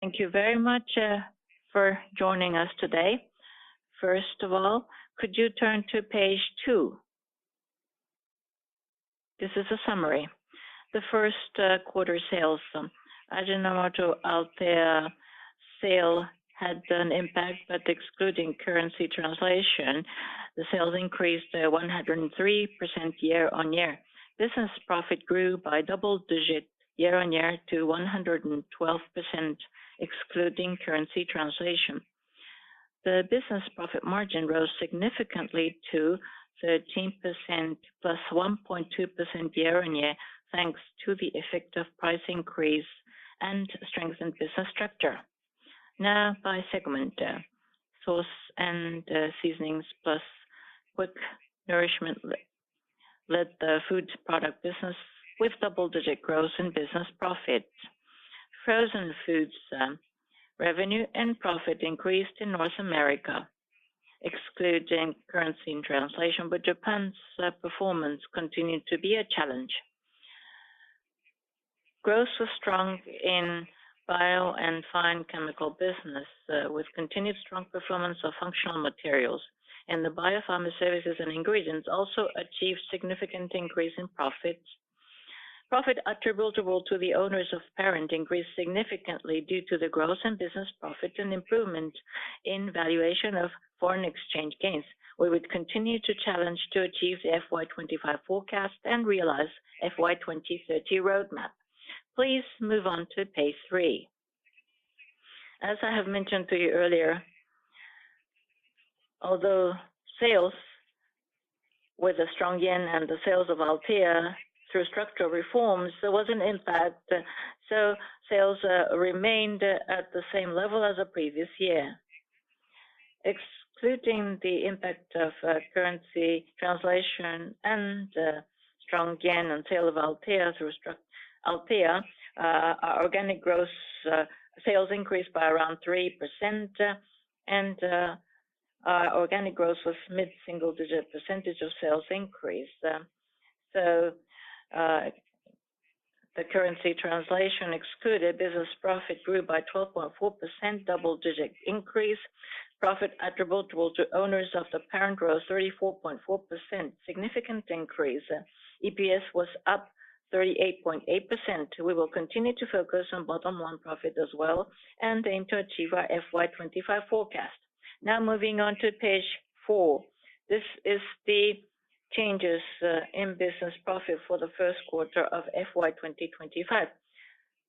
Thank you very much for joining us today. First of all, could you turn to page 2? This is a summary. The first quarter sales, Ajinomoto Althea sale had an impact, but excluding currency translation, the sales increased 103% year-on-year. Business profit grew by double-digit year-on-year to 112%, excluding currency translation. The business profit margin rose significantly to 13% plus 1.2% year-on-year, thanks to the effect of price increase and strengthened business structure. Now by segment, sauce and seasonings plus quick nourishment led the food product business with double-digit growth in business profit. Frozen foods revenue and profit increased in North America, excluding currency translation, but Japan's performance continued to be a challenge. Growth was strong in bio and fine chemical business, with continued strong performance of functional materials. And the biopharma services and ingredients also achieved significant increase in profits. Profit attributable to the owners of parent increased significantly due to the growth in business profit and improvement in valuation of foreign exchange gains. We would continue to challenge to achieve the FY25 forecast and realize FY 2030 roadmap. Please move on to page 3. As I have mentioned to you earlier, although sales with a strong yen and the sales of Althea through structural reforms, there was an impact, so sales remained at the same level as the previous year. Excluding the impact of currency translation and strong yen and sale of Althea through Althea, our organic growth sales increased by around 3%, and our organic growth was mid-single-digit percentage of sales increase. The currency translation excluded, business profit grew by 12.4%, double-digit increase. Profit attributable to owners of the parent rose 34.4%, significant increase. EPS was up 38.8%. We will continue to focus on bottom line profit as well and aim to achieve our FY25 forecast. Now moving on to page 4. This is the changes in business profit for the first quarter of FY 2025.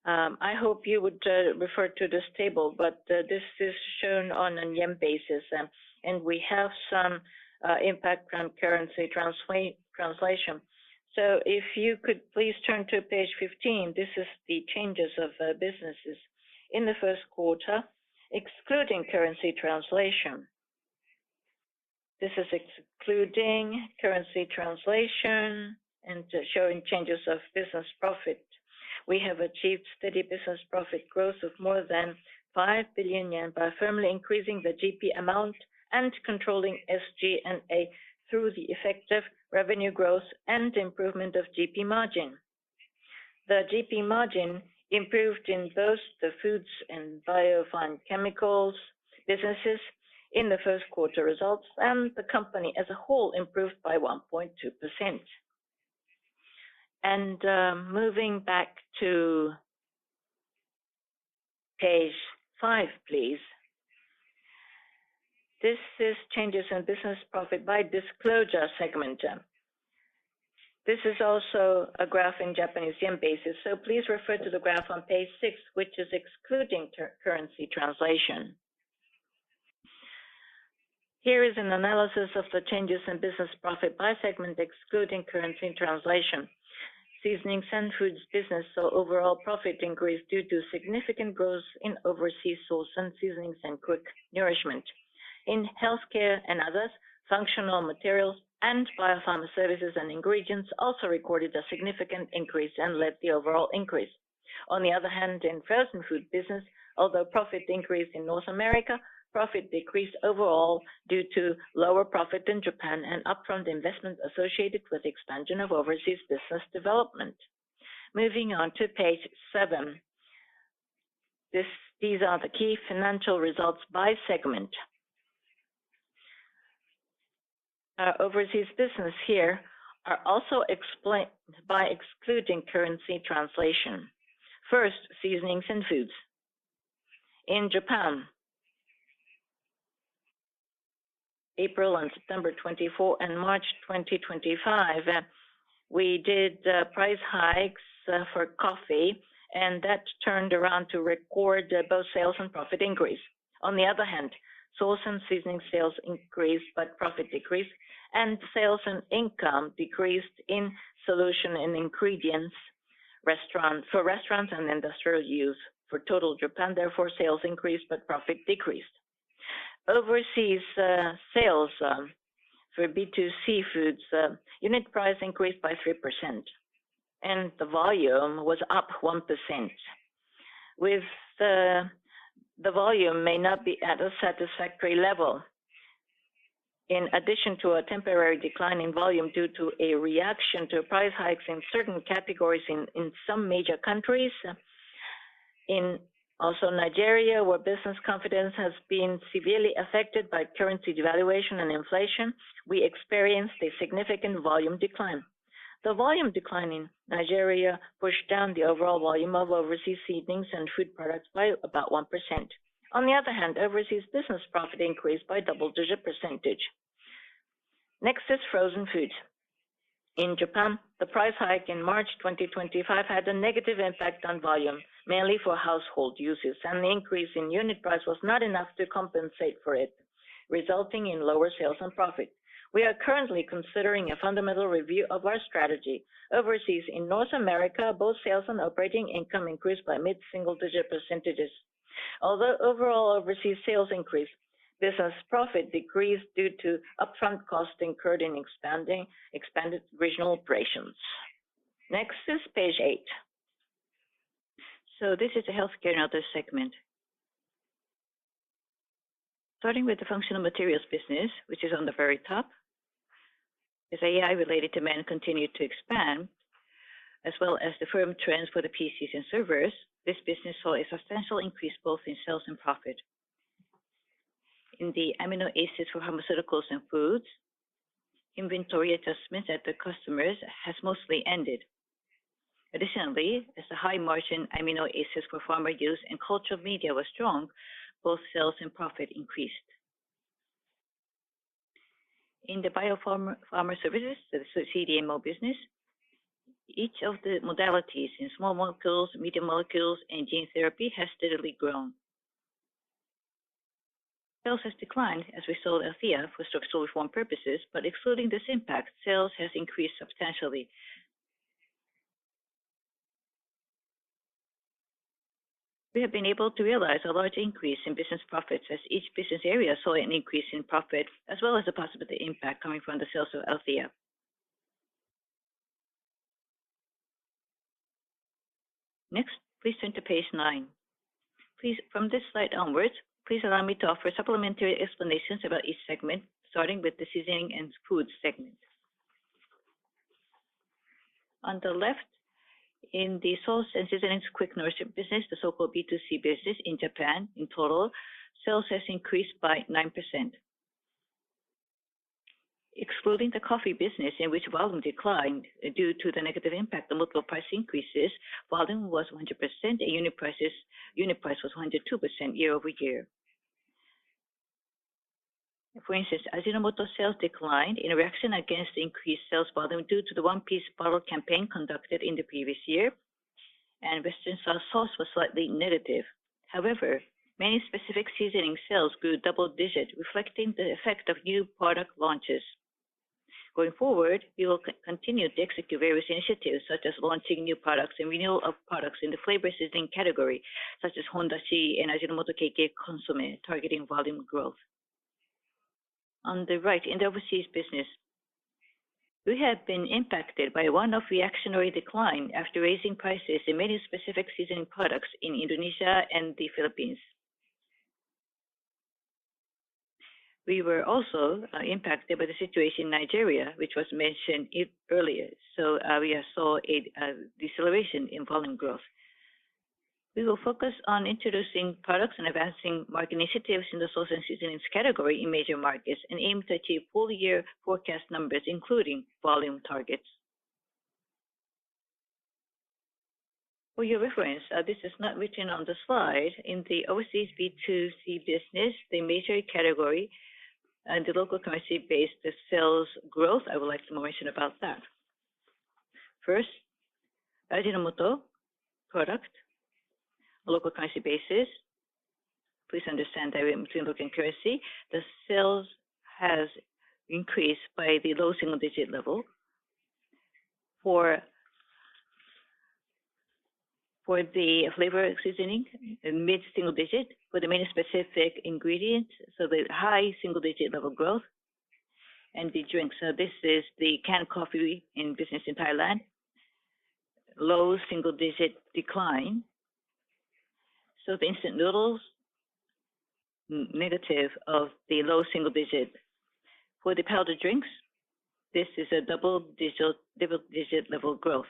I hope you would refer to this table, but this is shown on a yen basis, and we have some impact from currency translation. So if you could please turn to page 15, this is the changes of businesses in the first quarter, excluding currency translation. This is excluding currency translation and showing changes of business profit. We have achieved steady business profit growth of more than 5 billion yen by firmly increasing the GP amount and controlling SG&A through the effective revenue growth and improvement of GP margin. The GP margin improved in both the foods and biofine chemicals businesses in the first quarter results, and the company as a whole improved by 1.2%. And moving back to page 5, please. This is changes in business profit by disclosure segment. This is also a graph in Japanese yen basis, so please refer to the graph on page 6, which is excluding currency translation. Here is an analysis of the changes in business profit by segment excluding currency translation. Seasonings and foods business saw overall profit increase due to significant growth in overseas sauce and seasonings and quick nourishment. In healthcare and others, functional materials and biopharma services and ingredients also recorded a significant increase and led the overall increase. On the other hand, in frozen food business, although profit increased in North America, profit decreased overall due to lower profit in Japan and upfront investment associated with expansion of overseas business development. Moving on to page 7. This These are the key financial results by segment. Our overseas business here are also explained by excluding currency translation. First, seasonings and foods. In Japan, April and September 24 and March 2025, we did price hikes for coffee, and that turned around to record both sales and profit increase. On the other hand, sauce and seasoning sales increased, but profit decreased, and sales and income decreased in solution and ingredients for restaurants and industrial use. For total Japan, therefore, sales increased, but profit decreased. Overseas sales for B2C foods, unit price increased by 3%, and the volume was up 1%. With the volume may not be at a satisfactory level. In addition to a temporary decline in volume due to a reaction to price hikes in certain categories in some major countries, in also Nigeria, where business confidence has been severely affected by currency devaluation and inflation, we experienced a significant volume decline. The volume decline in Nigeria pushed down the overall volume of overseas seasonings and food products by about 1%. On the other hand, overseas business profit increased by double-digit percentage. Next is frozen foods. In Japan, the price hike in March 2025 had a negative impact on volume, mainly for household uses, and the increase in unit price was not enough to compensate for it, resulting in lower sales and profit. We are currently considering a fundamental review of our strategy. Overseas, in North America, both sales and operating income increased by mid-single-digit percentages. Although overall overseas sales increased, business profit decreased due to upfront costs incurred in expanded regional operations. Next is page 8. So this is the healthcare and other segment. Starting with the functional materials business, which is on the very top, as AI-related demand continued to expand, as well as the firm trends for the PCs and servers, this business saw a substantial increase both in sales and profit. In the amino acids for pharmaceuticals and foods, inventory adjustments at the customers has mostly ended. Additionally, as the high-margin amino acids for pharma use and cultural media was strong, both sales and profit increased. In the biopharma services, the CDMO business, each of the modalities in small molecules, medium molecules, and gene therapy has steadily grown. Sales has declined as we sold Althea for structural reform purposes, but excluding this impact, sales has increased substantially. We have been able to realize a large increase in business profits as each business area saw an increase in profit, as well as a possible impact coming from the sales of Althea. Next, please turn to page 9. Please, from this slide onwards, please allow me to offer supplementary explanations about each segment, starting with the seasoning and food segment. On the left, in the sauce and seasonings quick nourishment business, the so-called B2C business in Japan, in total, sales has increased by 9%. Excluding the coffee business, in which volume declined due to the negative impact of multiple price increases, volume was 100% and unit price was 102% year-over-year. For instance, Ajinomoto sales declined in reaction against the increased sales volume due to the one-piece bottle campaign conducted in the previous year, and Western sauce was slightly negative. However, many specific seasoning sales grew double-digit, reflecting the effect of new product launches. Going forward, we will continue to execute various initiatives, such as launching new products and renewal of products in the flavor seasoning category, such as Hondashi and Ajinomoto KK Consomme, targeting volume growth. On the right, in the overseas business, we have been impacted by a one-off reactionary decline after raising prices in many specific seasoning products in Indonesia and the Philippines. We were also impacted by the situation in Nigeria, which was mentioned earlier. So we saw a deceleration in volume growth. We will focus on introducing products and advancing market initiatives in the sauce and seasonings category in major markets and aim to achieve full-year forecast numbers, including volume targets. For your reference, this is not written on the slide. In the overseas B2C business, the major category and the local currency-based sales growth, I would like to mention about that. First, Ajinomoto product, local currency basis. Please understand that between local currency, the sales has increased by the low single-digit level. For the flavor seasoning, mid-single digit. For the main specific ingredients, so the high single-digit level growth. And the drinks, so this is the canned coffee in business in Thailand, low single-digit decline. So the instant noodles, negative of the low single-digit. For the powdered drinks, this is a double-digit level growth.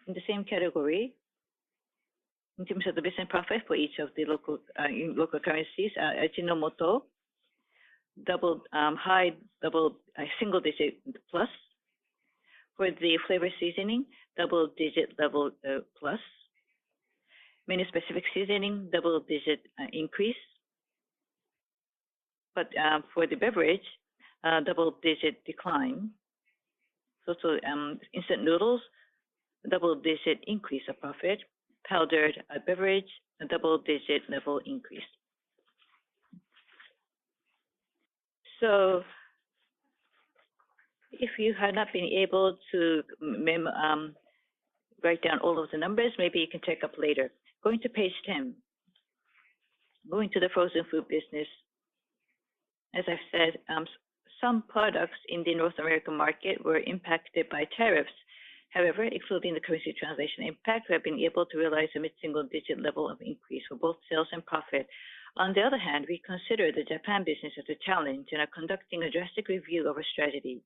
In the same category, in terms of the business profit for each of the local currencies, Ajinomoto, high single-digit plus. For the flavor seasoning, double-digit level plus. Many specific seasoning, double-digit increase. But for the beverage, double-digit decline. So instant noodles, double-digit increase of profit. Powdered beverage, a double-digit level increase. So if you had not been able to write down all of the numbers, maybe you can check up later. Going to page 10. Going to the frozen food business. As I've said, some products in the North American market were impacted by tariffs. However, excluding the currency translation impact, we have been able to realize a mid-single-digit level of increase for both sales and profit. On the other hand, we consider the Japan business as a challenge and are conducting a drastic review of our strategy.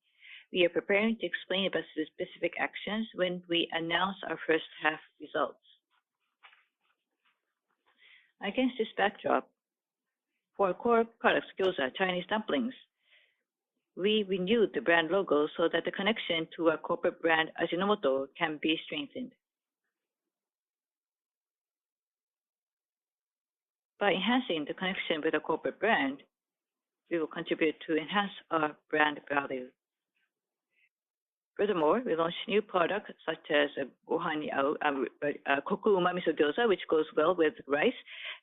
We are preparing to explain about the specific actions when we announce our first half results. Against this backdrop, for our core products, gyoza, Chinese dumplings, we renewed the brand logo so that the connection to our corporate brand Ajinomoto can be strengthened. By enhancing the connection with our corporate brand, we will contribute to enhance our brand value. Furthermore, we launched new products such as koku umami miso gyoza, which goes well with rice,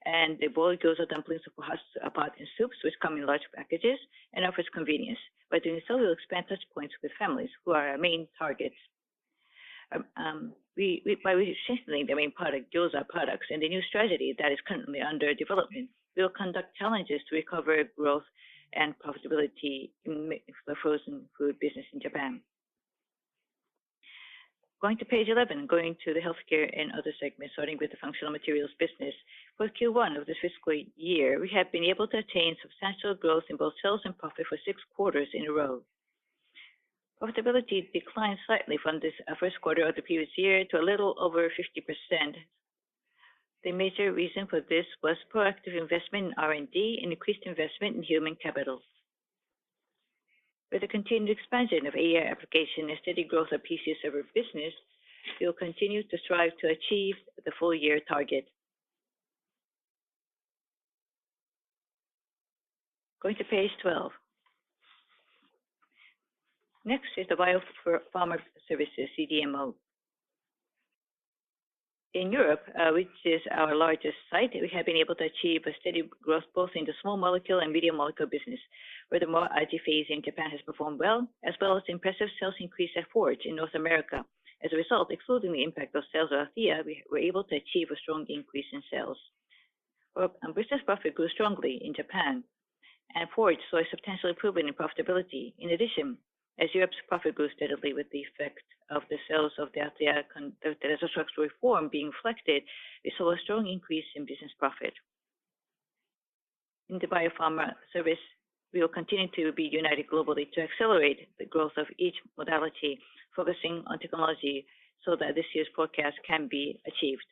and the boiled gyoza dumplings for hot pot and soups, which come in large packages and offers convenience. By doing so, we'll expand touch points with families who are our main targets. By strengthening the main product, gyoza products, and the new strategy that is currently under development, we will conduct challenges to recover growth and profitability in the frozen food business in Japan. Going to page 11, going to the healthcare and other segments, starting with the functional materials business. For Q1 of this fiscal year, we have been able to attain substantial growth in both sales and profit for 6 quarters in a row. Profitability declined slightly from this first quarter of the previous year to a little over 50%. The major reason for this was proactive investment in R&D and increased investment in human capital. With the continued expansion of AI application and steady growth of PC server business, we will continue to strive to achieve the full-year target. Going to page 12. Next is the Biopharma Services, CDMO. In Europe, which is our largest site, we have been able to achieve a steady growth both in the small molecule and medium molecule business. Furthermore, AJIPHASE in Japan has performed well as impressive sales increase at Forge in North America. As a result, excluding the impact of sales of Althea, we were able to achieve a strong increase in sales. Business profit grew strongly in Japan, and Forge saw a substantial improvement in profitability. In addition, as Europe's profit grew steadily with the effect of the sales of the Althea structural reform being reflected, we saw a strong increase in business profit. In the biopharma service, we will continue to be united globally to accelerate the growth of each modality, focusing on technology so that this year's forecast can be achieved.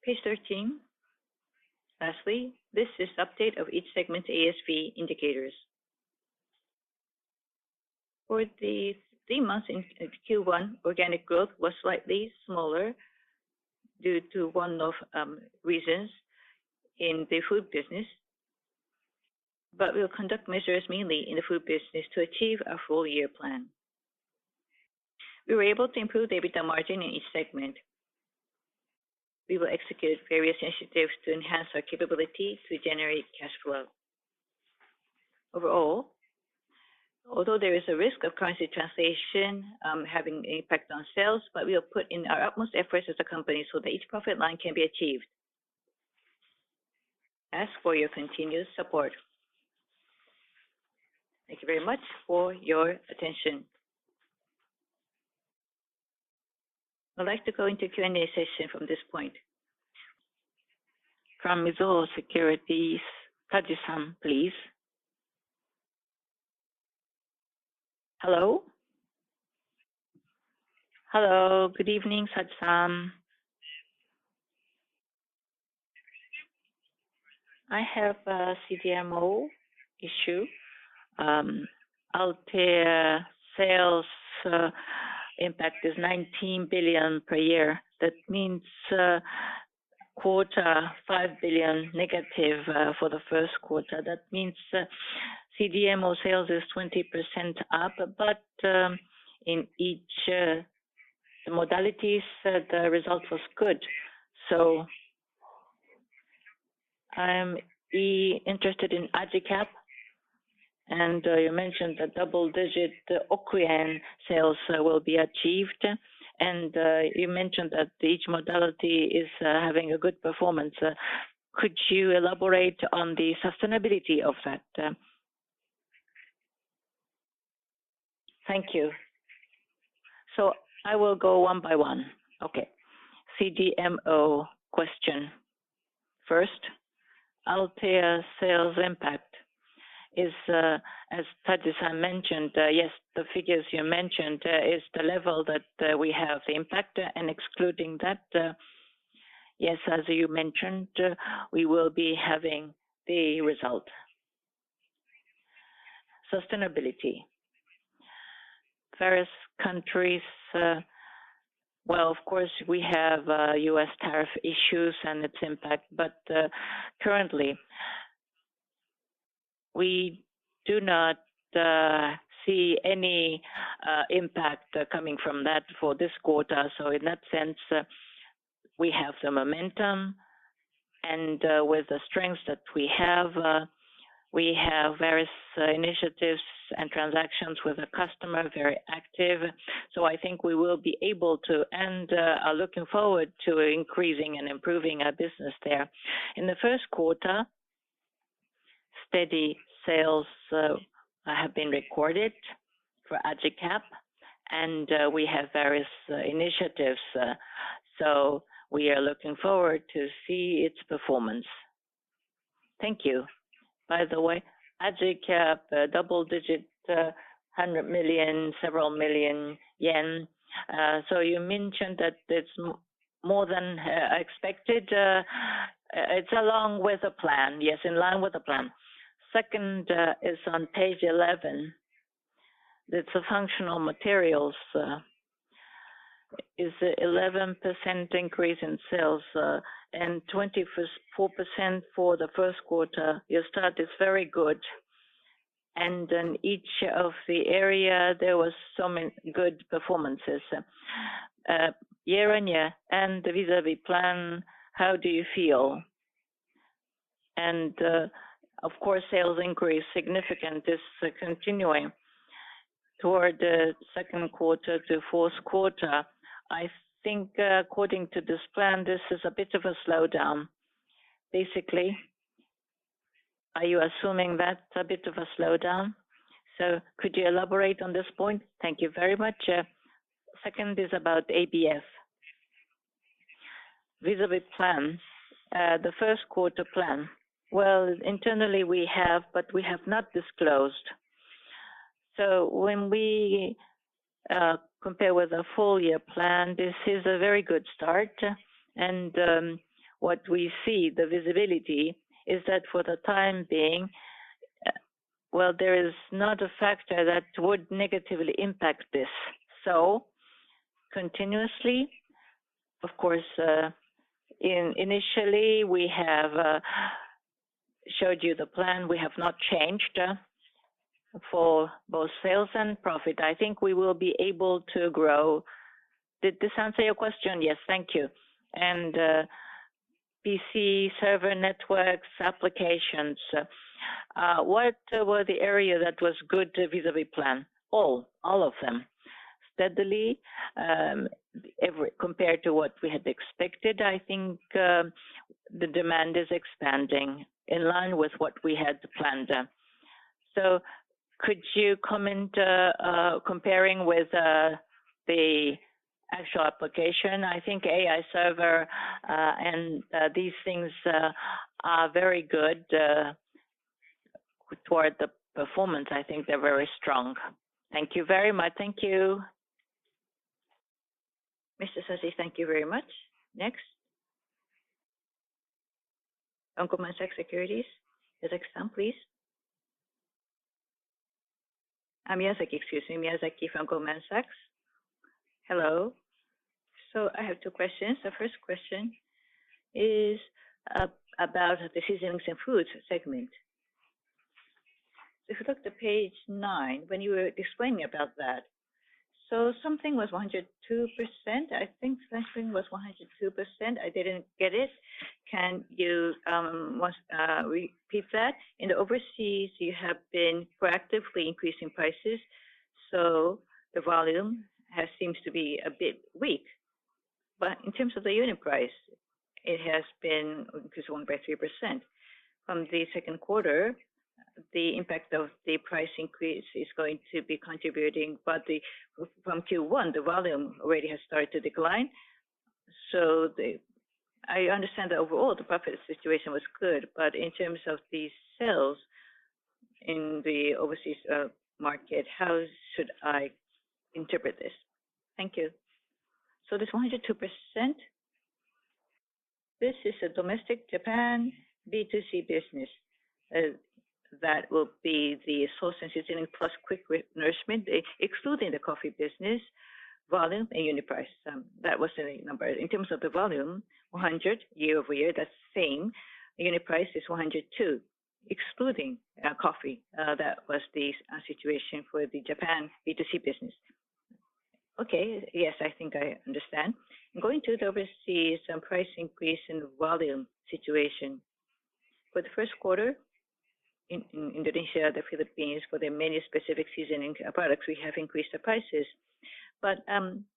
Page 13. Lastly, this is update of each segment's ASV indicators. For the 3 months in Q1, organic growth was slightly smaller due to one-off reasons in the food business, but we'll conduct measures mainly in the food business to achieve our full year plan. We were able to improve the EBITDA margin in each segment. We will execute various initiatives to enhance our capability to generate cash flow. Overall, although there is a risk of currency translation having an impact on sales, but we will put in our utmost efforts as a company so that each profit line can be achieved. Ask for your continued support. Thank you very much for your attention. I'd like to go into Q&A session from this point. From Mizuho Securities, Kaji-san, please. Hello? Hello, good evening, Saji-san. I have a CDMO issue. Althea sales impact is 19 billion per year. That means quarter 5 billion negative for the first quarter. That means CDMO sales is 20% up, but in each the modalities, the result was good. So I'm interested in AJICAP, and you mentioned that double-digit oku-yen sales will be achieved, and you mentioned that each modality is having a good performance. Could you elaborate on the sustainability of that? Thank you. So I will go one by one. Okay. CDMO question. First, Althea sales impact is, as Taji-san mentioned, yes, the figures you mentioned is the level that we have the impact, and excluding that, yes, as you mentioned, we will be having the result. Sustainability. Various countries, well, of course, we have U.S. tariff issues and its impact, but currently, we do not see any impact coming from that for this quarter. So in that sense, we have the momentum, and with the strengths that we have various initiatives and transactions with the customer, very active. So I think we will be able to, and are looking forward to increasing and improving our business there. In the first quarter, steady sales have been recorded for AJICAP, and we have various initiatives. So we are looking forward to see its performance. Thank you. By the way, AJICAP, double-digit, 100 million, several million yen. So you mentioned that it's more than expected. It's along with the plan. Yes, in line with the plan. Second is on page 11. It's a functional materials. Is 11% increase in sales and 24% for the first quarter. Your start is very good. And in each of the area, there was so many good performances. Year on year and the vis-a-vis plan, how do you feel? And of course, sales increase significant is continuing toward the second quarter to fourth quarter. I think according to this plan, this is a bit of a slowdown. Basically, are you assuming that's a bit of a slowdown? So could you elaborate on this point? Thank you very much. Second is about ABF. Vis-a-vis plan, the first quarter plan. Well, internally we have, but we have not disclosed. So when we compare with the full year plan, this is a very good start. And what we see, the visibility, is that for the time being, well, there is not a factor that would negatively impact this. So continuously, of course, initially we have showed you the plan. We have not changed for both sales and profit. I think we will be able to grow. Did this answer your question? Yes, thank you. And PC, server networks, applications. What were the area that was good vis-a-vis plan? All of them. Steadily, compared to what we had expected, I think the demand is expanding in line with what we had planned. So could you comment comparing with the actual application? I think AI server and these things are very good toward the performance. I think they're very strong. Thank you very much. Thank you. Mr. Sashi, thank you very much. Next. Goldman Sachs Securities. Miyazaki-san, please. Miyazaki, excuse me. Miyazaki from Goldman Sachs. Hello. So I have two questions. The first question is about the seasonings and foods segment. So if you look at page 9, when you were explaining about that, so something was 102%. I think something was 102%. I didn't get it. Can you repeat that? In the overseas, you have been proactively increasing prices, so the volume seems to be a bit weak. But in terms of the unit price, it has been increased by 3%. From the second quarter, the impact of the price increase is going to be contributing, but from Q1, the volume already has started to decline. So I understand that overall the profit situation was good, but in terms of the sales in the overseas market, how should I interpret this? Thank you. So this 102%, this is a domestic Japan B2C business. That will be the sauce and seasoning plus quick nourishment, excluding the coffee business, volume and unit price. That was the number. In terms of the volume, 100 year over year, that's the same. Unit price is 102, excluding coffee. That was the situation for the Japan B2C business. Okay, yes, I think I understand. Going to the overseas price increase in volume situation. For the first quarter, in Indonesia, the Philippines, for the menu-specific seasoning products, we have increased the prices. But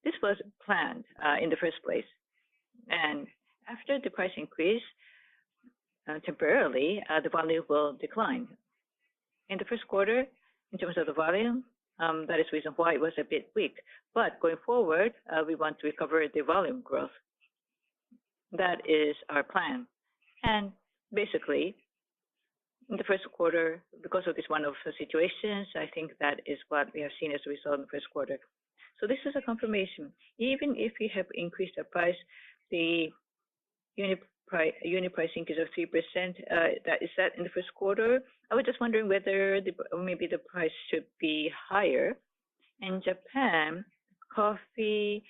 this was planned in the first place. And after the price increase, temporarily, the volume will decline. In the first quarter, in terms of the volume, that is the reason why it was a bit weak. But going forward, we want to recover the volume growth. That is our plan. And basically, in the first quarter, because of this one-off situations, I think that is what we have seen as a result in the first quarter. So this is a confirmation. Even if we have increased the price, the unit price increase of 3%, that is that in the first quarter. I was just wondering whether maybe the price should be higher. In Japan, coffee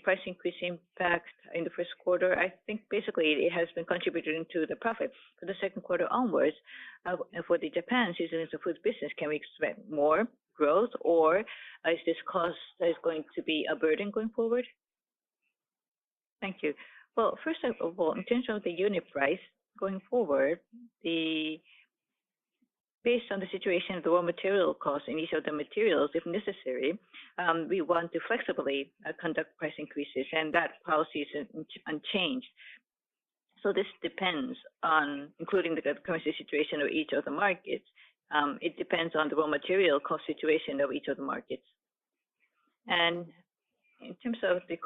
price increase impact in the first quarter, I think basically it has been contributing to the profit. For the second quarter onwards, for the Japan seasonings and foods business, can we expect more growth, or is this cost that is going to be a burden going forward? Thank you. Well, first of all, in terms of the unit price going forward, based on the situation of the raw material costs in each of the materials, if necessary, we want to flexibly conduct price increases, and that policy is unchanged. So this depends on, including the currency situation of each of the markets. It depends on the raw material cost situation of each of the markets. And in terms of the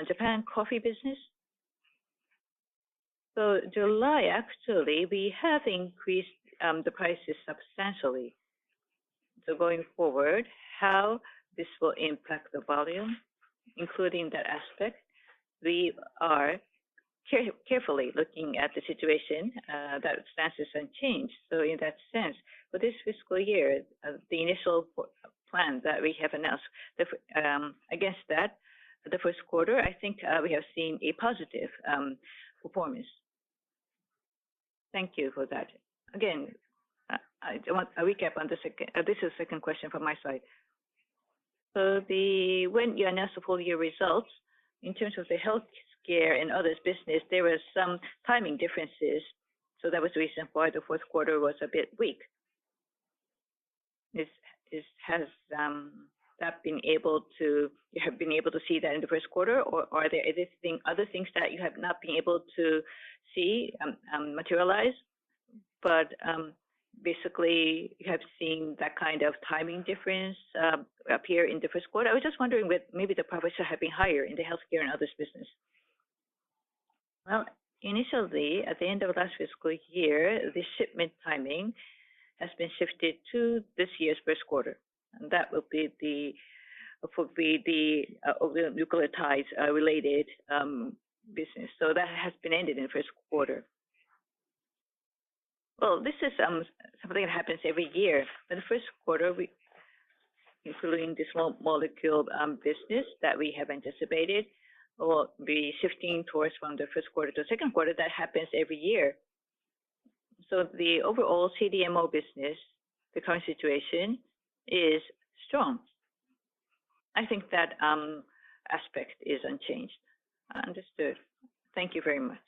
Japan coffee business, so July, actually, we have increased the prices substantially. So going forward, how this will impact the volume, including that aspect, we are carefully looking at the situation that stance is unchanged. So in that sense, for this fiscal year, the initial plan that we have announced, against that, the first quarter, I think we have seen a positive performance. Thank you for that. Again, I want a recap on the second. This is the second question from my side. So when you announced the full year results, in terms of the healthcare and others business, there were some timing differences. So that was the reason why the fourth quarter was a bit weak. Has that been able to, you have been able to see that in the first quarter, or are there other things that you have not been able to see materialize? But basically, you have seen that kind of timing difference appear in the first quarter. I was just wondering if maybe the profits have been higher in the healthcare and others business. Well, initially, at the end of last fiscal year, the shipment timing has been shifted to this year's first quarter. And that will be the nucleotides related business. So that has been ended in the first quarter. Well, this is something that happens every year. In the first quarter, including the small molecule business that we have anticipated, will be shifting towards from the first quarter to the second quarter. That happens every year. So the overall CDMO business, the current situation is strong. I think that aspect is unchanged. Understood. Thank you very much.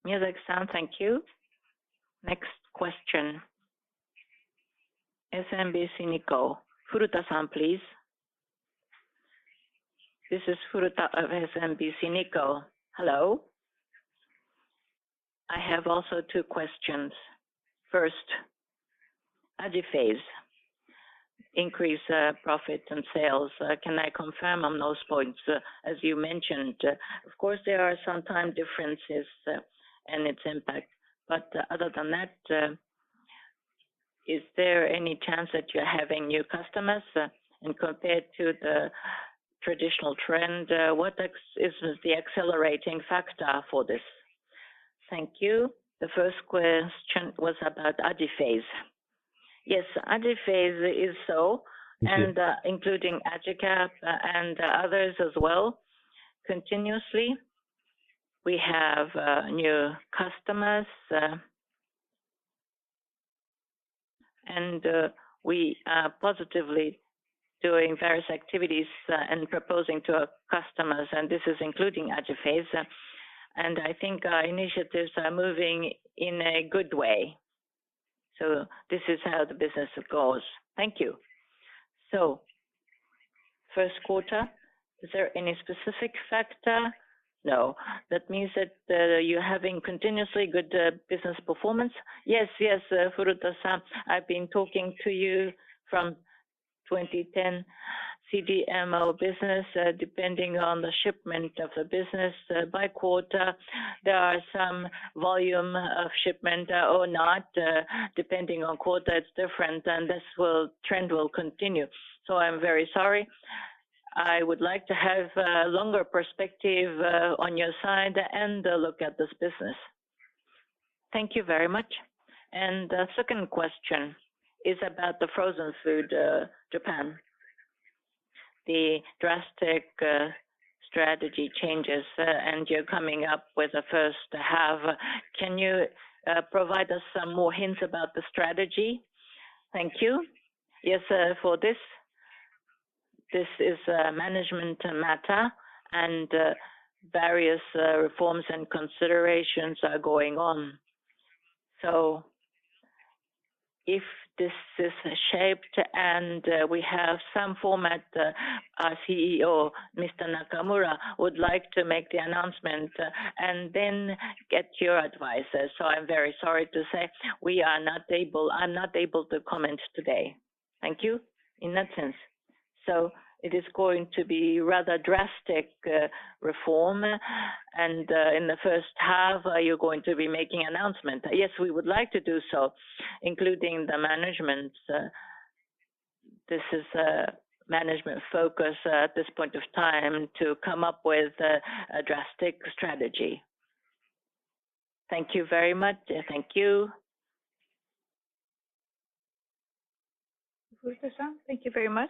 Miyazaki-san, thank you. Next question. SMBC Nikko. Furuta-san, please. This is Furuta of SMBC Nikko. Hello. I have also two questions. First, AJIPHASE, increase profit and sales. Can I confirm on those points? As you mentioned, of course, there are some time differences and its impact. But other than that, is there any chance that you're having new customers? And compared to the traditional trend, what is the accelerating factor for this? Thank you. The first question was about AJIPHASE. Yes, AJIPHASE is so, and including AJICAP and others as well. Continuously, we have new customers, and we are positively doing various activities and proposing to our customers, and this is including AJIPHASE. And I think our initiatives are moving in a good way. So this is how the business goes. Thank you. So, first quarter, is there any specific factor? No. That means that you're having continuously good business performance? Yes, Furuta-san. I've been talking to you from 2010. CDMO business, depending on the shipment of the business by quarter, there are some volume of shipment or not, depending on quarter, it's different, and this trend will continue. So I'm very sorry. I would like to have a longer perspective on your side and look at this business. Thank you very much. And the second question is about the frozen food, Japan. The drastic strategy changes, and you're coming up with a first half. Can you provide us some more hints about the strategy? Thank you. Yes, for this is a management matter, and various reforms and considerations are going on. So if this is shaped and we have some format, our CEO, Mr. Nakamura, would like to make the announcement and then get your advice. So I'm very sorry to say I'm not able to comment today. Thank you. In that sense, So it is going to be rather drastic reform, and in the first half, you're going to be making announcement. Yes, we would like to do so, including the management. This is a management focus at this point of time to come up with a drastic strategy. Thank you very much. Thank you. Furuta-san, thank you very much.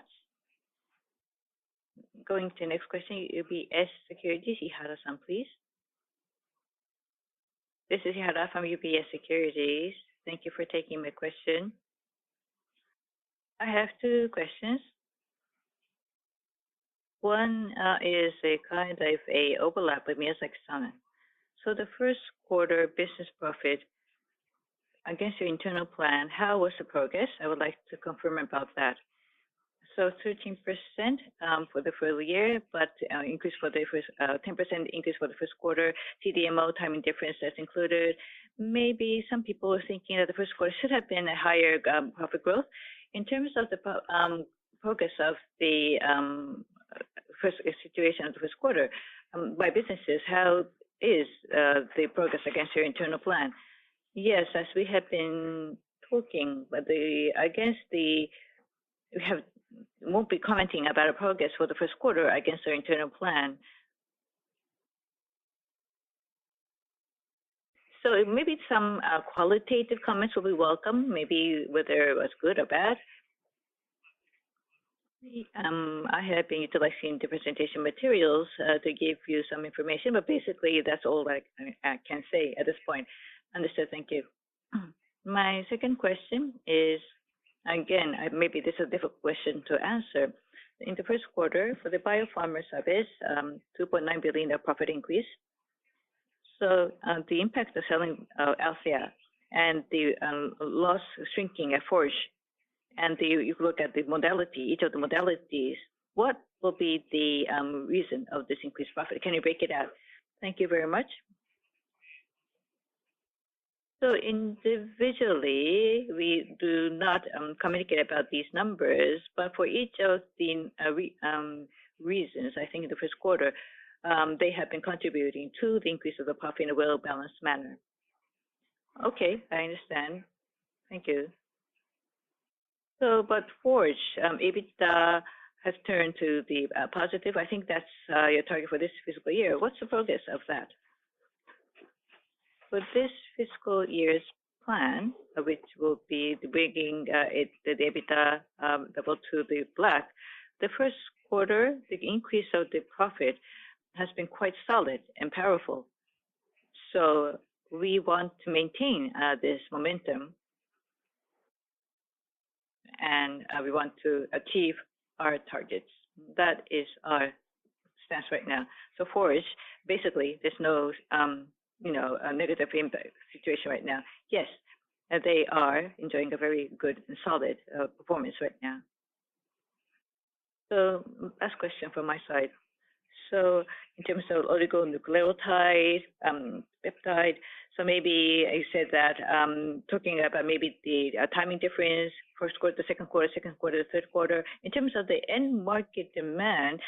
Going to the next question, UBS Securities, Ihara-san, please. This is Ihara from UBS Securities. Thank you for taking my question. I have two questions. One is a kind of a overlap with Miyazaki-san. So the first quarter business profit against your internal plan, how was the progress? I would like to confirm about that. So 13% for the full year, but increase for the first 10% increase for the first quarter. CDMO timing difference that's included. Maybe some people are thinking that the first quarter should have been a higher profit growth. In terms of the progress of the first situation of the first quarter by businesses, how is the progress against your internal plan? Yes, as we have been talking, but won't be commenting about our progress for the first quarter against our internal plan. So maybe some qualitative comments will be welcome, maybe whether it was good or bad. I have been utilizing the presentation materials to give you some information, but basically that's all I can say at this point. Understood, thank you. My second question is, again, maybe this is a difficult question to answer. In the first quarter, for the biopharma service, 2.9 billion of profit increase. So the impact of selling Althea and the loss shrinking at Forge, and you look at the modality, each of the modalities, what will be the reason of this increased profit? Can you break it out? Thank you very much. So individually, we do not communicate about these numbers, but for each of the reasons, I think in the first quarter, they have been contributing to the increase of the profit in a well-balanced manner. Okay, I understand. Thank you. So, but Forge, EBITDA has turned to the positive. I think that's your target for this fiscal year. What's the progress of that? For this fiscal year's plan, which will be bringing the EBITDA level to the black, the first quarter, the increase of the profit has been quite solid and powerful. So we want to maintain this momentum, and we want to achieve our targets. That is our stance right now. So Forge, basically, there's no a negative impact situation right now. Yes, they are enjoying a very good and solid performance right now. So last question from my side. So in terms of oligonucleotide, peptide, so maybe you said that talking about maybe the timing difference, first quarter, the second quarter, the third quarter. In terms of the end market demand,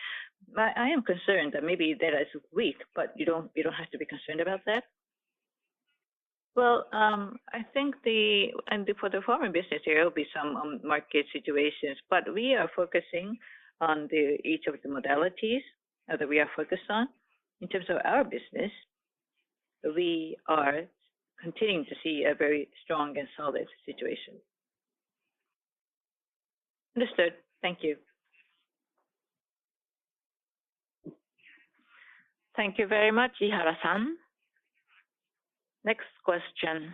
I am concerned that maybe that is weak, but you don't have to be concerned about that. Well, I think for the foreign business, there will be some market situations, but we are focusing on each of the modalities that we are focused on. In terms of our business, we are continuing to see a very strong and solid situation. Understood. Thank you. Thank you very much, Ihara-san. Next question.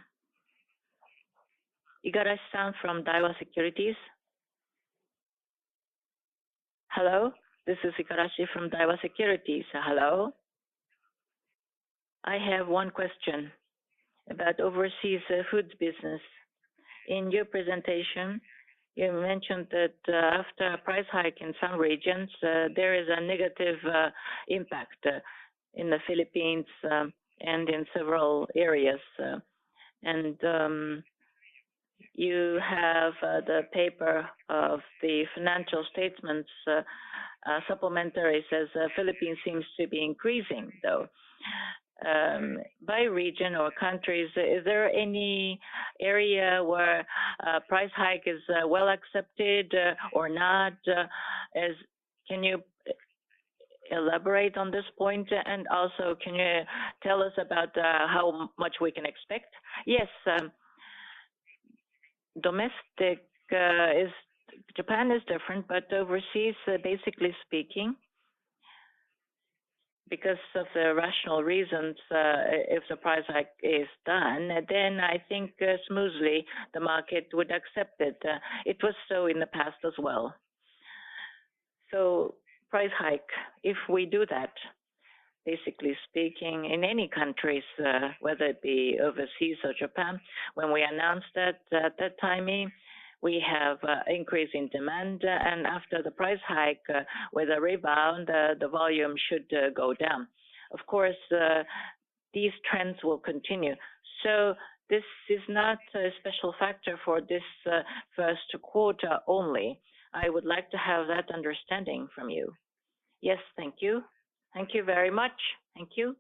Igarashi-san from Daiwa Securities. Hello, this is Igarashi from Daiwa Securities. Hello. I have one question about overseas foods business. In your presentation, you mentioned that after a price hike in some regions, there is a negative impact in the Philippines and in several areas. And you have the paper of the financial statements supplementary says Philippines seems to be increasing, though. By region or countries, is there any area where price hike is well accepted or not? Can you elaborate on this point? And also, can you tell us about how much we can expect? Yes, domestic is Japan is different, but overseas, basically speaking, because of the rational reasons, if the price hike is done, then I think smoothly the market would accept it. It was so in the past as well. So price hike, if we do that, basically speaking, in any countries, whether it be overseas or Japan, when we announced that at that timing, we have increase in demand, and after the price hike, with a rebound, the volume should go down. Of course, these trends will continue. So this is not a special factor for this first quarter only. I would like to have that understanding from you. Yes, thank you. Thank you very much. Thank you.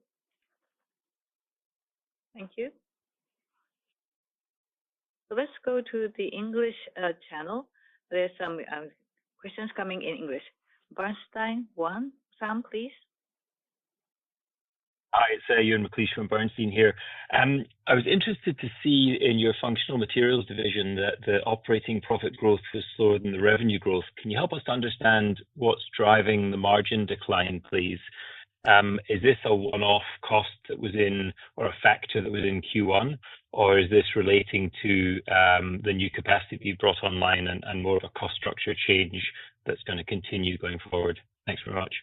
Thank you. So let's go to the English channel. There's some questions coming in English. Bernstein, Sam, please. Hi, it's Ewan McLeish from Bernstein here. I was interested to see in your functional materials division that the operating profit growth was slower than the revenue growth. Can you help us to understand what's driving the margin decline, please? Is this a one-off cost that was in, or a factor that was in Q1, or is this relating to the new capacity you brought online and more of a cost structure change that's going to continue going forward? Thanks very much.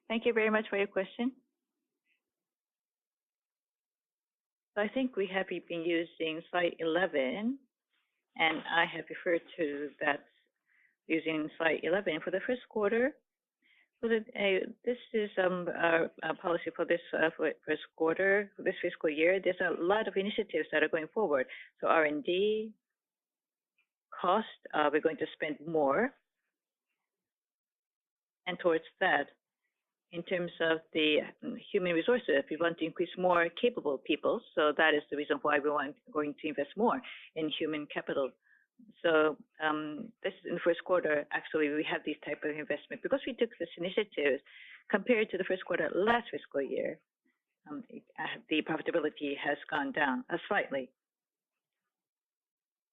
Thank you very much for your question. So I think we have been using slide 11, and I have referred to that using slide 11 for the first quarter. So this is our policy for this first quarter, for this fiscal year. There's a lot of initiatives that are going forward. So R&D cost, we're going to spend more. And towards that, in terms of the human resources, we want to increase more capable people. So that is the reason why we want going to invest more in human capital. So this is in the first quarter, actually, we have these type of investment. Because we took this initiative compared to the first quarter last fiscal year, the profitability has gone down slightly.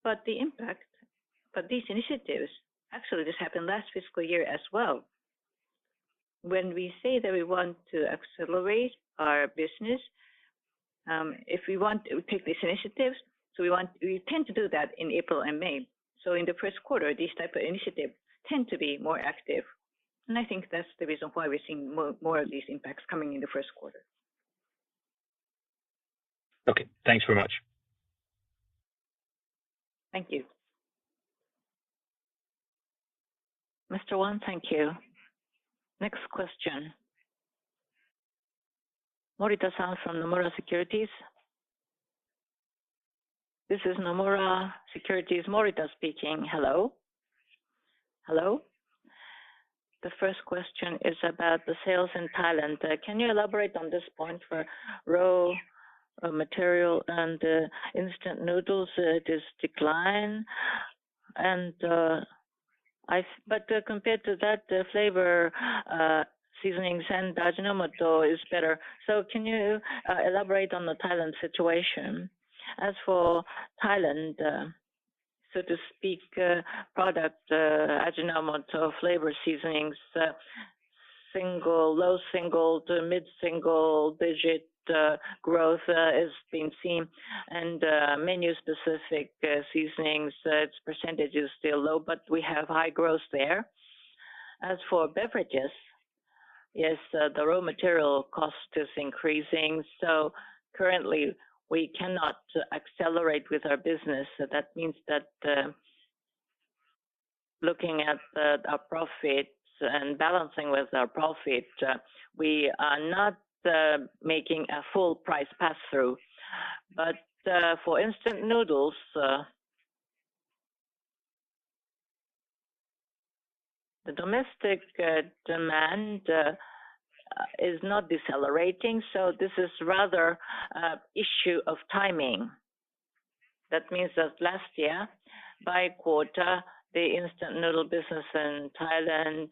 But the impact, but these initiatives, actually this happened last fiscal year as well. When we say that we want to accelerate our business, if we want to take these initiatives, so we tend to do that in April and May. So in the first quarter, these type of initiatives tend to be more active. And I think that's the reason why we're seeing more of these impacts coming in the first quarter. Okay, thanks very much. Thank you. Mr. Wan, thank you. Next question. Morita-san from Nomura Securities. This is Nomura Securities, Morita speaking. Hello. Hello. The first question is about the sales in Thailand. Can you elaborate on this point for raw material and instant noodles? It is decline, and but compared to that, the flavor seasonings and Ajinomoto is better. So can you elaborate on the Thailand situation? As for Thailand, so to speak, product Ajinomoto flavor seasonings, low single to mid-single digit growth is being seen, and menu-specific seasonings, its percentage is still low, but we have high growth there. As for beverages, yes, the raw material cost is increasing, so currently we cannot accelerate with our business. So that means that looking at our profits and balancing with our profit, we are not making a full price pass-through. But for instant noodles, the domestic demand is not decelerating, so this is rather an issue of timing. That means that last year, by quarter, the instant noodle business in Thailand,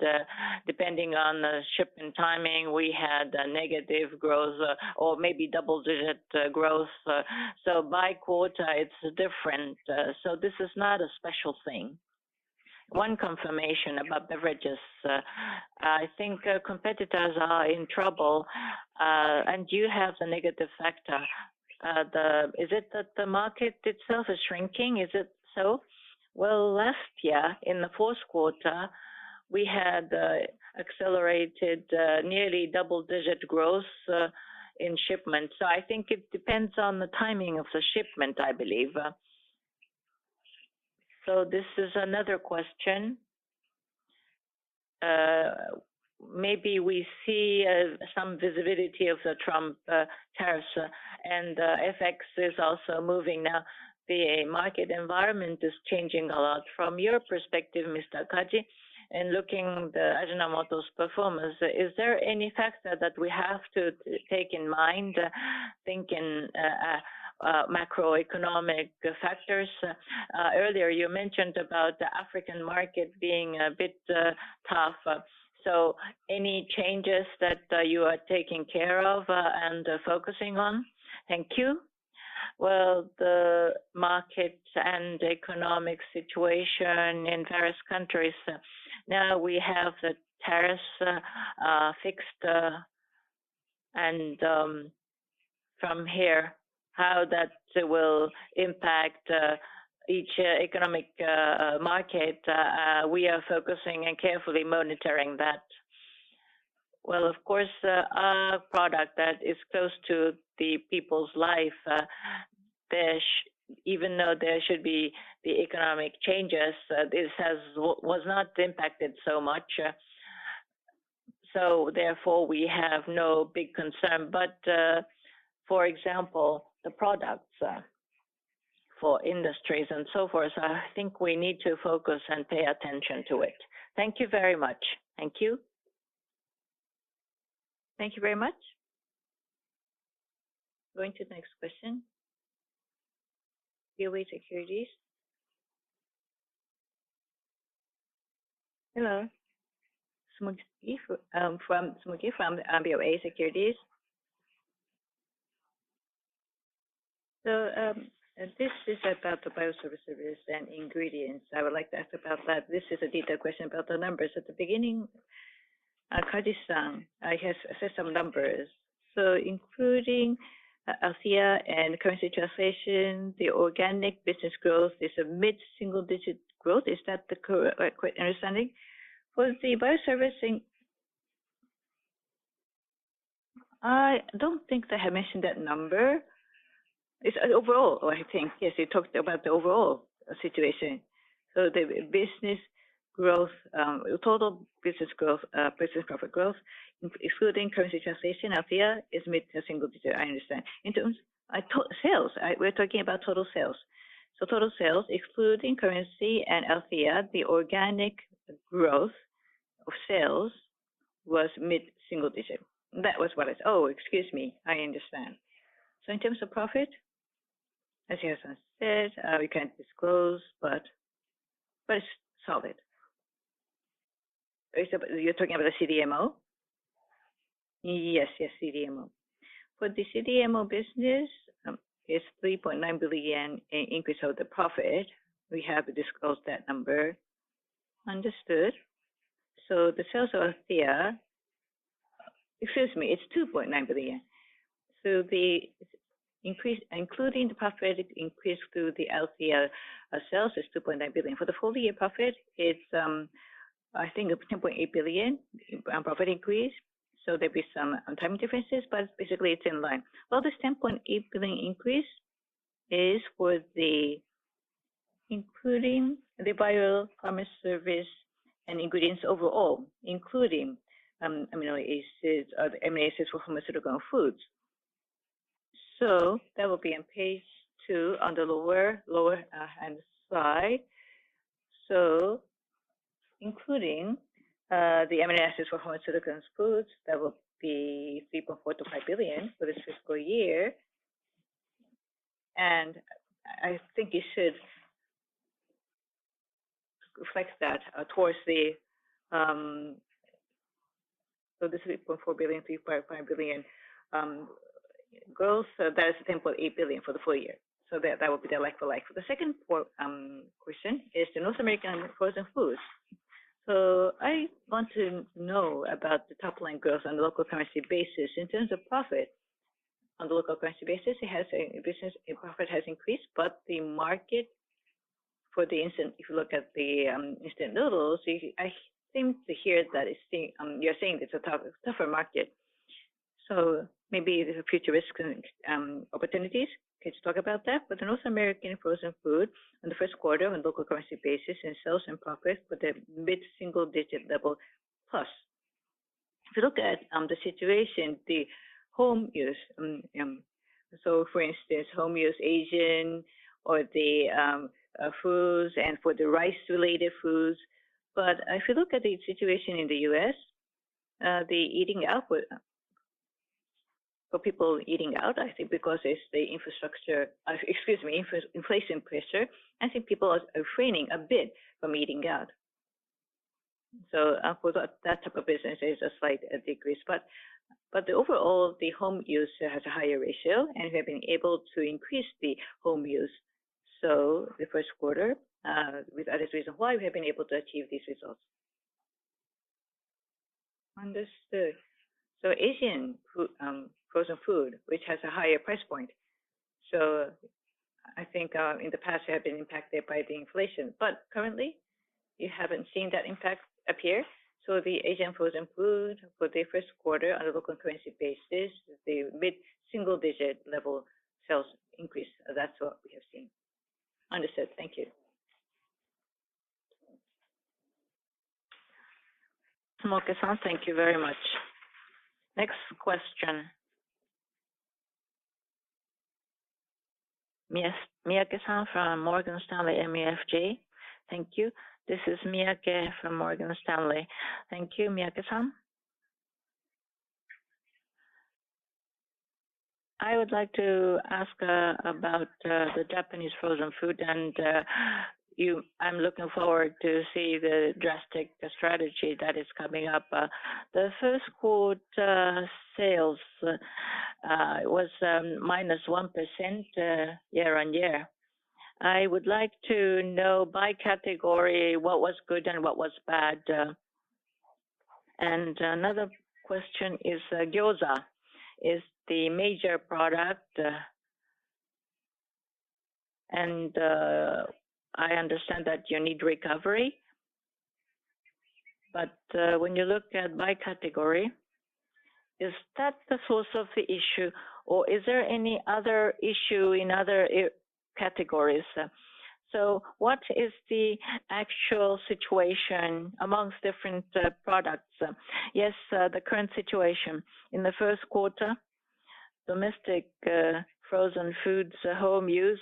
depending on the shipment timing, we had a negative growth or maybe double-digit growth. So by quarter, it's different. So this is not a special thing. One confirmation about beverages. I think competitors are in trouble, and you have the negative factor. Is it that the market itself is shrinking? Is it so? Well, last year in the fourth quarter, we had accelerated nearly double-digit growth in shipment. So I think it depends on the timing of the shipment, I believe. So this is another question. Maybe we see some visibility of the Trump tariffs, and FX is also moving now. The market environment is changing a lot. From your perspective, Mr. Kaji, and looking the Ajinomoto's performance, is there any factor that we have to take in mind, thinking macroeconomic factors? Earlier, you mentioned about the African market being a bit tough. So any changes that you are taking care of and focusing on? Thank you. Well, the market and economic situation in various countries, now we have the tariffs fixed, and from here, how that will impact each economic market, we are focusing and carefully monitoring that. Well, of course, our product that is close to the people's life, even though there should be the economic changes, this was not impacted so much. So therefore, we have no big concern. But for example, the products for industries and so forth, I think we need to focus and pay attention to it. Thank you very much. Thank you. Thank you very much. Going to the next question. BofA Securities. Hello. Smugi from BofA Securities. So this is about the bioservices and ingredients. I would like to ask about that. This is a detailed question about the numbers. At the beginning, Kaji-san, I have said some numbers. So including Althea and currency translation, the organic business growth is a mid-single digit growth. Is that the correct understanding? For the bioservicing, I don't think they have mentioned that number. It's overall, I think. Yes, you talked about the overall situation. So the business growth, total business growth, business profit growth, excluding currency translation, Althea is mid-single digit, I understand. In terms of sales, we're talking about total sales. So total sales, excluding currency and Althea, the organic growth of sales was mid-single digit. That was what I said. Oh, excuse me, I understand. So in terms of profit, as you have said, we can't disclose, but it's solid. You're talking about the CDMO? Yes, CDMO. For the CDMO business, it's 3.9 billion increase of the profit. We have disclosed that number. Understood. So the sales of Althea, excuse me, it's 2.9 billion. So the increase, including the profit increase through the Althea sales, is 2.9 billion. For the full year profit, it's I think 10.8 billion profit increase. So there'll be some time differences, but basically it's in line. Well, this 10.8 billion increase is for the including the biopharma service and ingredients overall, including amino acids or the amino acids for pharmaceutical and foods. So that will be on page 2 on the lower hand side. So including the M&A assets for pharmaceuticals and foods, that will be 3.4 to 5 billion for this fiscal year. And I think you should reflect that towards the so this 3.4 billion, 3.5 billion growth. So that is 10.8 billion for the full year. So that would be the like for like. The second question is the North American frozen foods. So I want to know about the top line growth on the local currency basis. In terms of profit, on the local currency basis, it has profit has increased, but the market for the instant, if you look at the instant noodles, I seem to hear that you're saying it's a tougher market. So maybe there's a future risk and opportunities. Can you talk about that? For the North American frozen food in the first quarter on local currency basis and sales and profit for the mid-single digit level plus. If you look at the situation, the home use, so for instance, home use Asian or the foods and for the rice-related foods. But if you look at the situation in the U.S., the eating out for people eating out, I think because it's the inflation pressure, I think people are refraining a bit from eating out. So for that type of business, there's a slight decrease. But the overall, the home use has a higher ratio, and we have been able to increase the home use. So the first quarter, that is the reason why we have been able to achieve these results. Understood. So Asian food, frozen food, which has a higher price point. So I think in the past you have been impacted by the inflation, but currently you haven't seen that impact appear. So the Asian frozen food for the first quarter on a local currency basis, the mid-single digit level sales increase. That's what we have seen. Understood. Thank you. Smoke-san, thank you very much. Next question. Miyake-san from Morgan Stanley MUFG. Thank you. This is Miyake from Morgan Stanley. Thank you, Miyake-san. I would like to ask about the Japanese frozen food, and I'm looking forward to see the drastic strategy that is coming up. The first quarter sales was minus 1% year on year. I would like to know by category what was good and what was bad. And another question is gyoza is the major product, and I understand that you need recovery. But when you look at by category, is that the source of the issue, or is there any other issue in other categories? So what is the actual situation amongst different products? Yes, the current situation. In the first quarter, domestic frozen foods home use.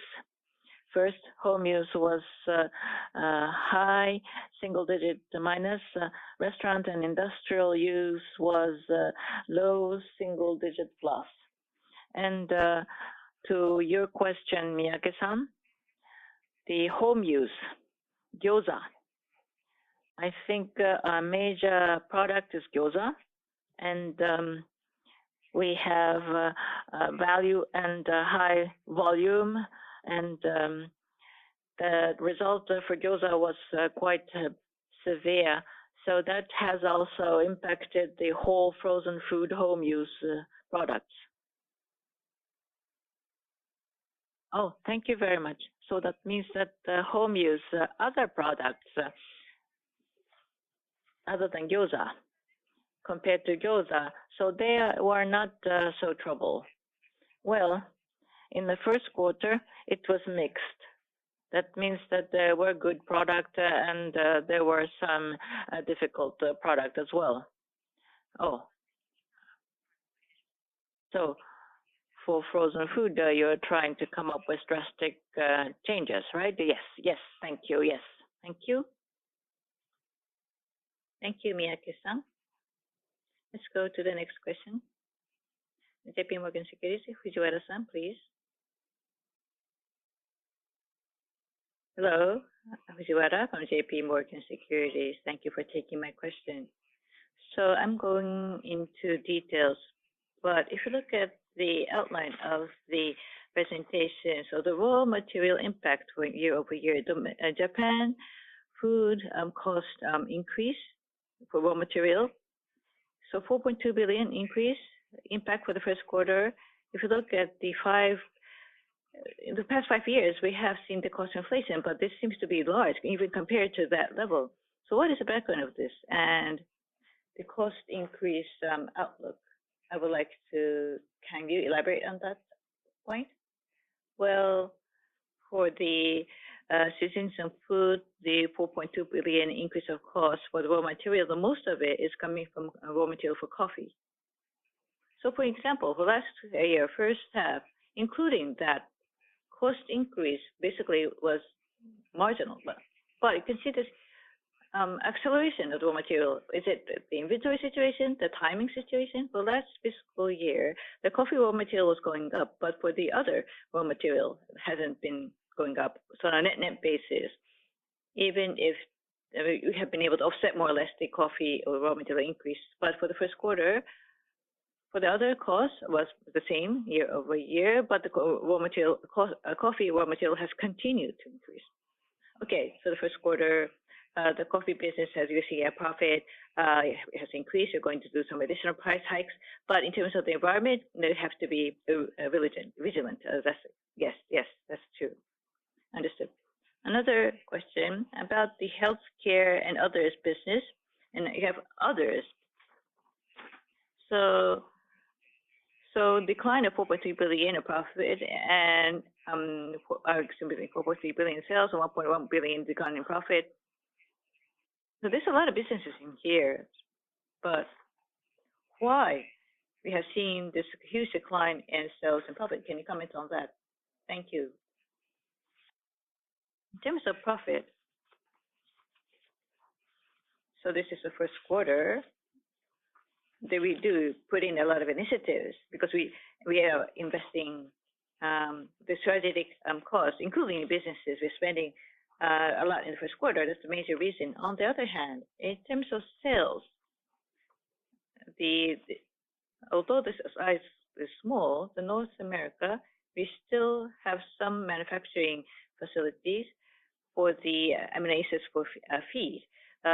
First, home use was high, single-digit minus. Restaurant and industrial use was low, single-digit plus. And to your question, Miyake-san, the home use, gyoza. I think a major product is gyoza, and we have value and high volume, and the result for gyoza was quite severe. So that has also impacted the whole frozen food home use products. Oh, thank you very much. So that means that the home use other products other than gyoza compared to gyoza, so they were not so trouble. Well, in the first quarter, it was mixed. That means that there were good products and there were some difficult product as well. Oh. So for frozen food, you're trying to come up with drastic changes, right? Yes, yes, thank you, yes. Thank you. Thank you, Miyake-san. Let's go to the next question. JP Morgan Securities, Fujiwara-san, please. Hello, Fujiwara from JP Morgan Securities. Thank you for taking my question. So I'm going into details, but if you look at the outline of the presentation, so the raw material impact year over year, Japan food cost increase for raw material. So 4.2 billion increase impact for the first quarter. If you look at in the past 5 years, we have seen the cost inflation, but this seems to be large, even compared to that level. So what is the background of this? And the cost increase outlook, I would like to, can you elaborate on that point? Well, for the seasonings and food, the 4.2 billion increase of cost for the raw material, the most of it is coming from raw material for coffee. So for example, for last year, first half, including that cost increase basically was marginal, but you can see this acceleration of the raw material. Is it the inventory situation, the timing situation? For last fiscal year, the coffee raw material was going up, but for the other raw material, it hasn't been going up. So on a net basis, even if we have been able to offset more or less the coffee or raw material increase, but for the first quarter, for the other cost was the same year over year, but the raw material coffee raw material has continued to increase. Okay, so the first quarter, the coffee business, as you see, a profit has increased. You're going to do some additional price hikes, but in terms of the environment, they have to be vigilant. Yes, that's true. Understood. Another question about the healthcare and others business, and you have others. So decline of 4.3 billion of profit and 4.3 billion sales and 1.1 billion decline in profit. So there's a lot of businesses in here, but why we have seen this huge decline in sales and profit? Can you comment on that? Thank you. In terms of profit, so this is the first quarter that we do put in a lot of initiatives because we are investing the strategic costs, including businesses. We're spending a lot in the first quarter. That's the major reason. On the other hand, in terms of sales, although the size is small, the North America, we still have some manufacturing facilities for the amino acids for feed.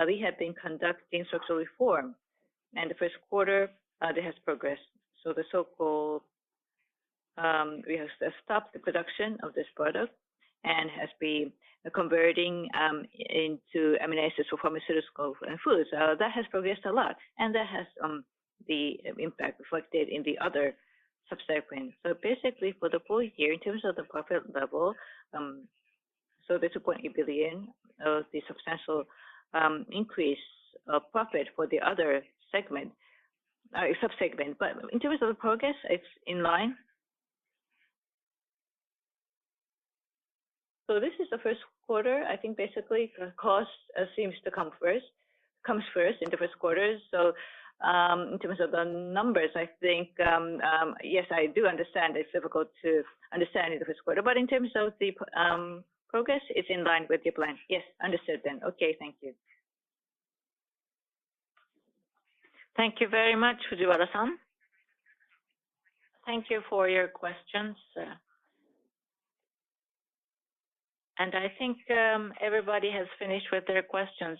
We have been conducting structural reform, and the first quarter there has progressed. So the so-called we have stopped the production of this product and has been converting into amino acids for pharmaceutical and foods. That has progressed a lot, and that has the impact reflected in the other subsegments. So basically, for the full year, in terms of the profit level, so the 2.8 billion of the substantial increase of profit for the other segment, subsegment. But in terms of the progress, it's in line. So this is the first quarter. I think basically cost seems to comes first in the first quarter. So in terms of the numbers, I think, yes, I do understand it's difficult to understand in the first quarter, but in terms of the progress, it's in line with your plan. Yes, understood then. Okay, thank you. Thank you very much, Fujiwara-san. Thank you for your questions. And I think everybody has finished with their questions.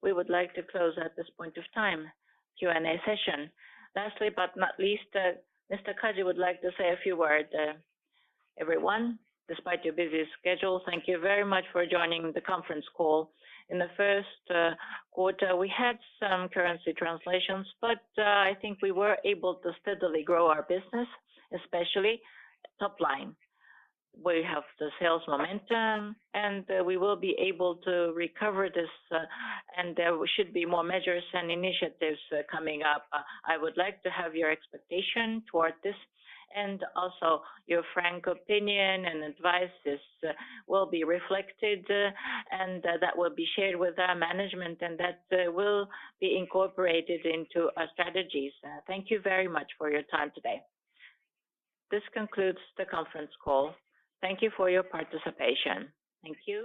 We would like to close at this point of time Q&A session. Lastly, but not least, Mr. Kaji would like to say a few words. Everyone, despite your busy schedule, thank you very much for joining the conference call. In the first quarter, we had some currency translations, but I think we were able to steadily grow our business, especially top line. We have the sales momentum, and we will be able to recover this, and there should be more measures and initiatives coming up. I would like to have your expectation toward this, and also your frank opinion and advices will be reflected, and that will be shared with our management, and that will be incorporated into our strategies. Thank you very much for your time today. This concludes the conference call. Thank you for your participation. Thank you.